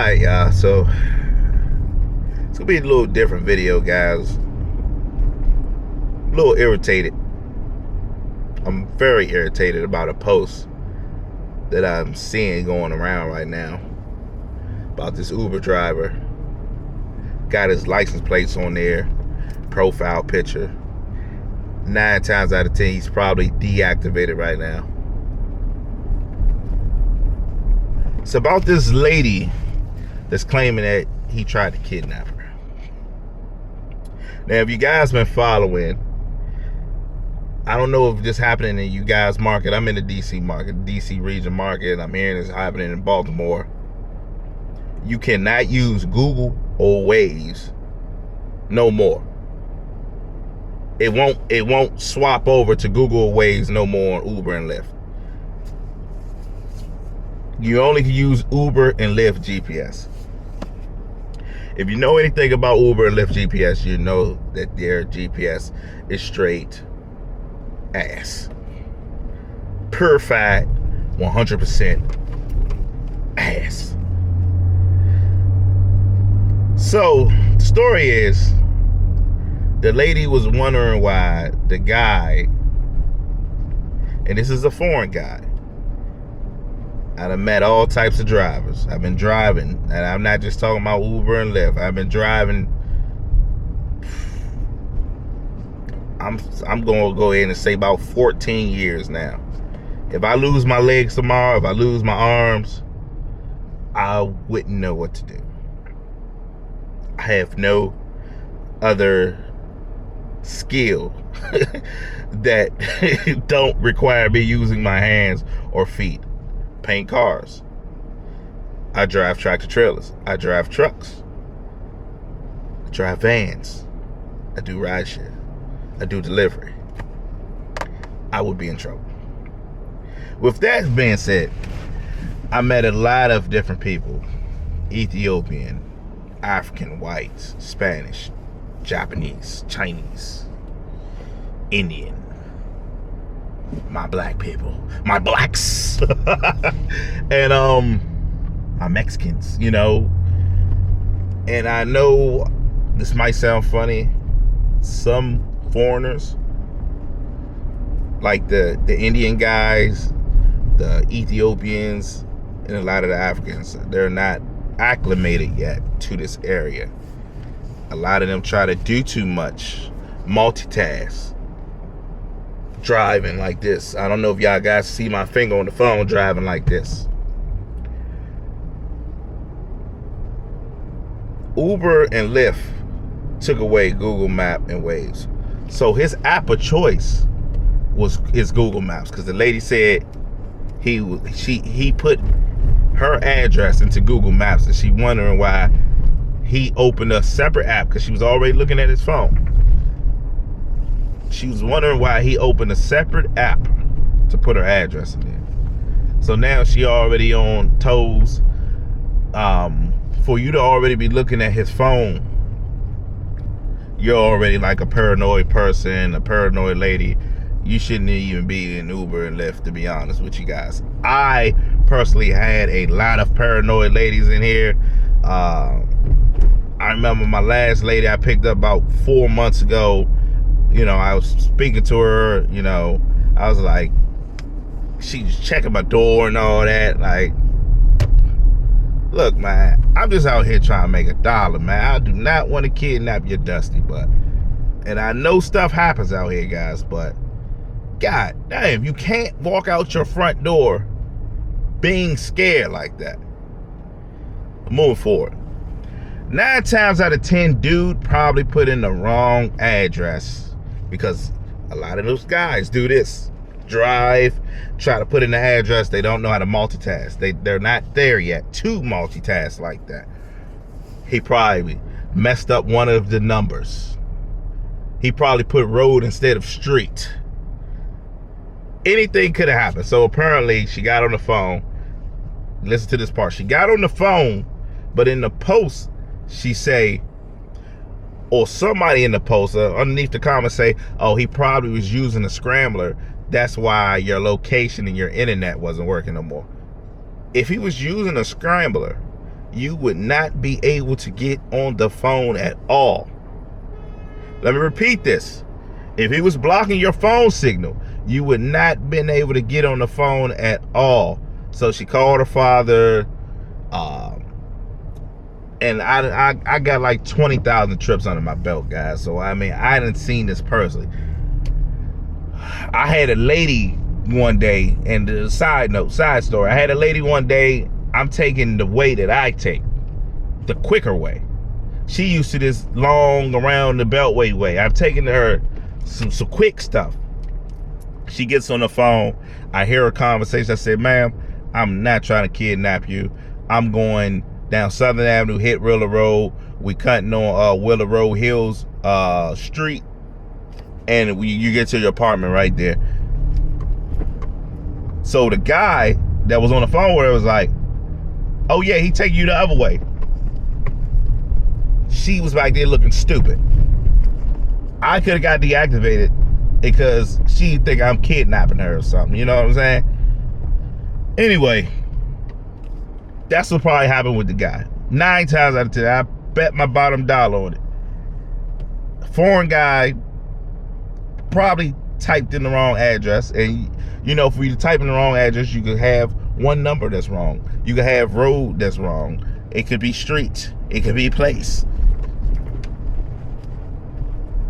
Alright, y'all, so it's gonna be a little different video, guys. A little irritated. I'm very irritated about a post that I'm seeing going around right now about this Uber driver. Got his license plates on there, profile picture. 9 times out of 10, he's probably deactivated right now. It's about this lady that's claiming that he tried to kidnap her. Now, if you guys been following, I don't know if this happening in you guys' market. I'm in the DC market, DC region market. I'm hearing this happening in Baltimore. You cannot use Google or Waze no more. It won't swap over to Google or Waze no more on Uber and Lyft. You only can use Uber and Lyft GPS. If you know anything about Uber and Lyft GPS, you know that their GPS is straight ass. Purified 100% ass. So, the story is, the lady was wondering why the guy, and this is a foreign guy, I've met all types of drivers. I've been driving, and I'm not just talking about Uber and Lyft. I've been driving. I'm going to go ahead and say about 14 years now. If I lose my legs tomorrow, if I lose my arms, I wouldn't know what to do. I have no other skill that don't require me using my hands or feet. Paint cars. I drive tractor trailers. I drive trucks. I drive vans. I do rideshare. I do delivery. I would be in trouble. With that being said, I met a lot of different people. Ethiopian, African, whites, Spanish, Japanese, Chinese, Indian. My black people, my blacks, and my Mexicans, you know. And I know this might sound funny. Some foreigners, like the Indian guys, the Ethiopians, and a lot of the Africans, they're not acclimated yet to this area. A lot of them try to do too much, multitask. Driving like this. I don't know if y'all guys see my finger on the phone driving like this. Uber and Lyft took away Google Map and Waze. So his app of choice is Google Maps, because the lady said he put her address into Google Maps, and she wondering why he opened a separate app, because she was already looking at his phone. She was wondering why he opened a separate app to put her address in there. So now she already on toes. For you to already be looking at his phone, you're already like a paranoid person, a paranoid lady. You shouldn't even be in Uber and Lyft, to be honest with you guys. I personally had a lot of paranoid ladies in here. I remember my last lady I picked up about 4 months ago. You know, I was speaking to her, you know, I was like, she was checking my door and all that. Like, look, man, I'm just out here trying to make $1, man. I do not want to kidnap your dusty butt. And I know stuff happens out here, guys, but God damn, you can't walk out your front door being scared like that. Moving forward. 9 times out of 10, dude probably put in the wrong address. Because a lot of those guys do this. Drive, try to put in the address. They don't know how to multitask. They're not there yet to multitask like that. He probably messed up one of the numbers. He probably put road instead of street. Anything could have happened. So apparently she got on the phone. Listen to this part. She got on the phone, but in the post, she say, or somebody in the post underneath the comment say, oh, he probably was using a scrambler. That's why your location and your internet wasn't working no more. If he was using a scrambler, you would not be able to get on the phone at all. Let me repeat this. If he was blocking your phone signal, you would not been able to get on the phone at all. So she called her father, and I got like 20,000 trips under my belt, guys. So I mean, I didn't seen this personally. I had a lady one day, and the side story. I had a lady one day. I'm taking the way that I take, the quicker way. She used to this long around the beltway way. I've taken her some quick stuff. She gets on the phone. I hear her conversation. I said, ma'am, I'm not trying to kidnap you. I'm going down Southern Avenue, hit Willow Road. We cutting on Willow Road Hills Street. And you get to your apartment right there. So the guy that was on the phone with her was like, oh yeah, he take you the other way. She was back there looking stupid. I could have got deactivated because she think I'm kidnapping her or something. You know what I'm saying? Anyway, that's what probably happened with the guy. 9 times out of 10, I bet my bottom dollar on it. Foreign guy probably typed in the wrong address. And you know, for you to type in the wrong address, you could have one number that's wrong. You could have road that's wrong. It could be street. It could be place.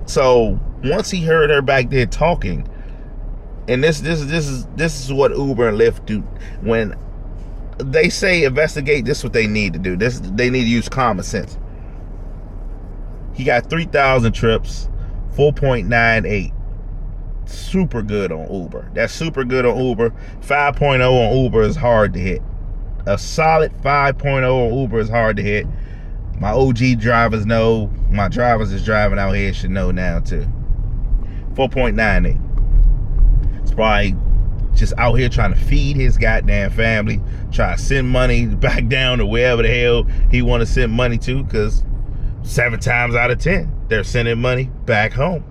So once he heard her back there talking, and this is what Uber and Lyft do when they say investigate. This is what they need to do. They need to use common sense. He got 3,000 trips, 4.98. Super good on Uber. That's super good on Uber. 5.0 on Uber is hard to hit. A solid 5.0 on Uber is hard to hit. My OG drivers know. My drivers is driving out here should know now too. 4.98. It's probably just out here trying to feed his goddamn family, try to send money back down to wherever the hell he want to send money to, because 7 times out of 10 they're sending money back home.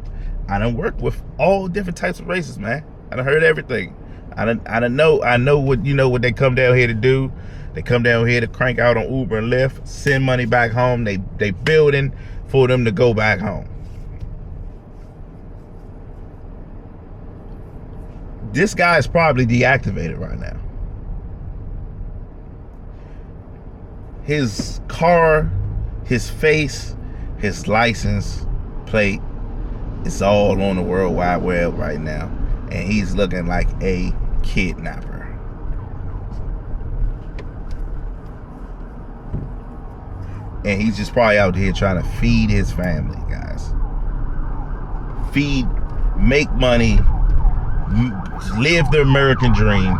I done worked with all different types of races, man. I done heard everything. I know what they come down here to do. They come down here to crank out on Uber and Lyft, send money back home. They building for them to go back home. This guy is probably deactivated right now. His car, his face, his license plate, it's all on the World Wide Web right now. And he's looking like a kidnapper. And he's just probably out here trying to feed his family, guys. Make money, live the American dream.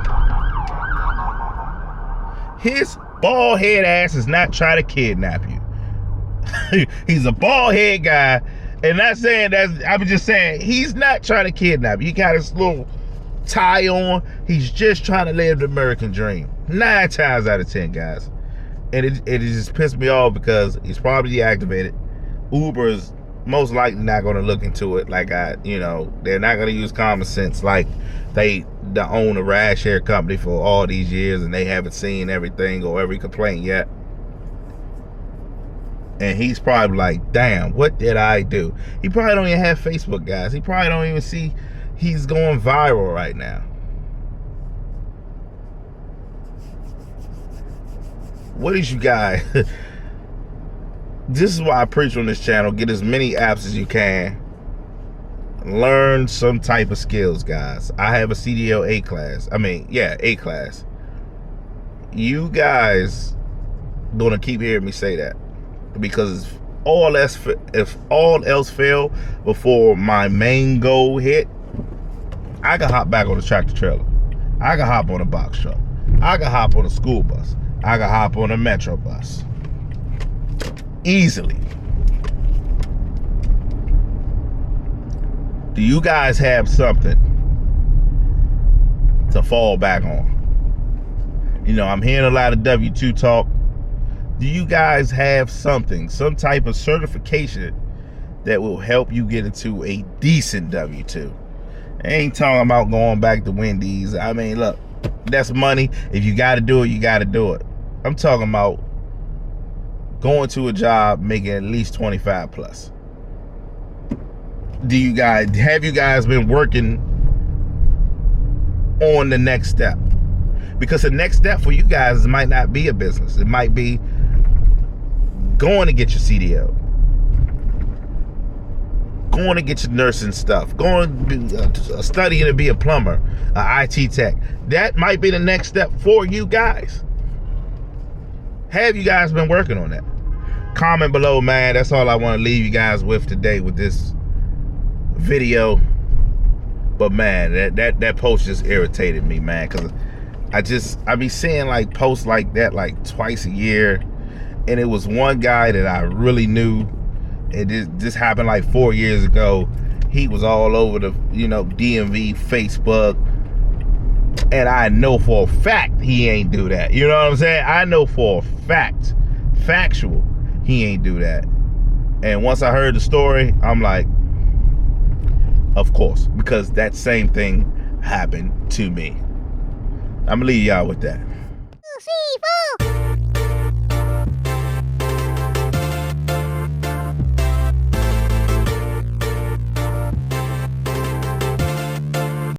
His bald head ass is not trying to kidnap you. He's a bald head guy. And not saying that, I'm just saying he's not trying to kidnap you. He got his little tie on. He's just trying to live the American dream. 9 times out of 10, guys. And it just pissed me off because he's probably deactivated. Uber is most likely not going to look into it like they're not going to use common sense like they own a ride share company for all these years and they haven't seen everything or every complaint yet. And he's probably like, damn, what did I do? He probably don't even have Facebook, guys. He probably don't even see he's going viral right now. What is you guys? This is why I preach on this channel. Get as many apps as you can. Learn some type of skills, guys. I have a CDL A class. A class. You guys gonna keep hearing me say that. Because if all else fail before my main goal hit, I can hop back on the tractor trailer. I can hop on a box truck. I can hop on a school bus. I can hop on a metro bus. Easily. Do you guys have something to fall back on? I'm hearing a lot of W-2 talk. Do you guys have something, some type of certification that will help you get into a decent W-2? I ain't talking about going back to Wendy's. Look, that's money. If you got to do it, you got to do it. I'm talking about going to a job making at least 25 plus? Have you guys been working on the next step? Because the next step for you guys might not be a business. It might be going to get your CDL, going to get your nursing stuff, going studying to be a plumber, an IT tech. That might be the next step for you guys. Have you guys been working on that? Comment below, man. That's all I want to leave you guys with today with this video. But man, that post just irritated me, man, because I be seeing like posts like that like twice a year, and it was one guy that I really knew. This happened like 4 years ago. He was all over the DMV, Facebook, and I know for a fact he ain't do that. You know what I'm saying? I know for a fact, factual, he ain't do that. And once I heard the story, I'm like, of course, because that same thing happened to me. I'm gonna leave y'all with that.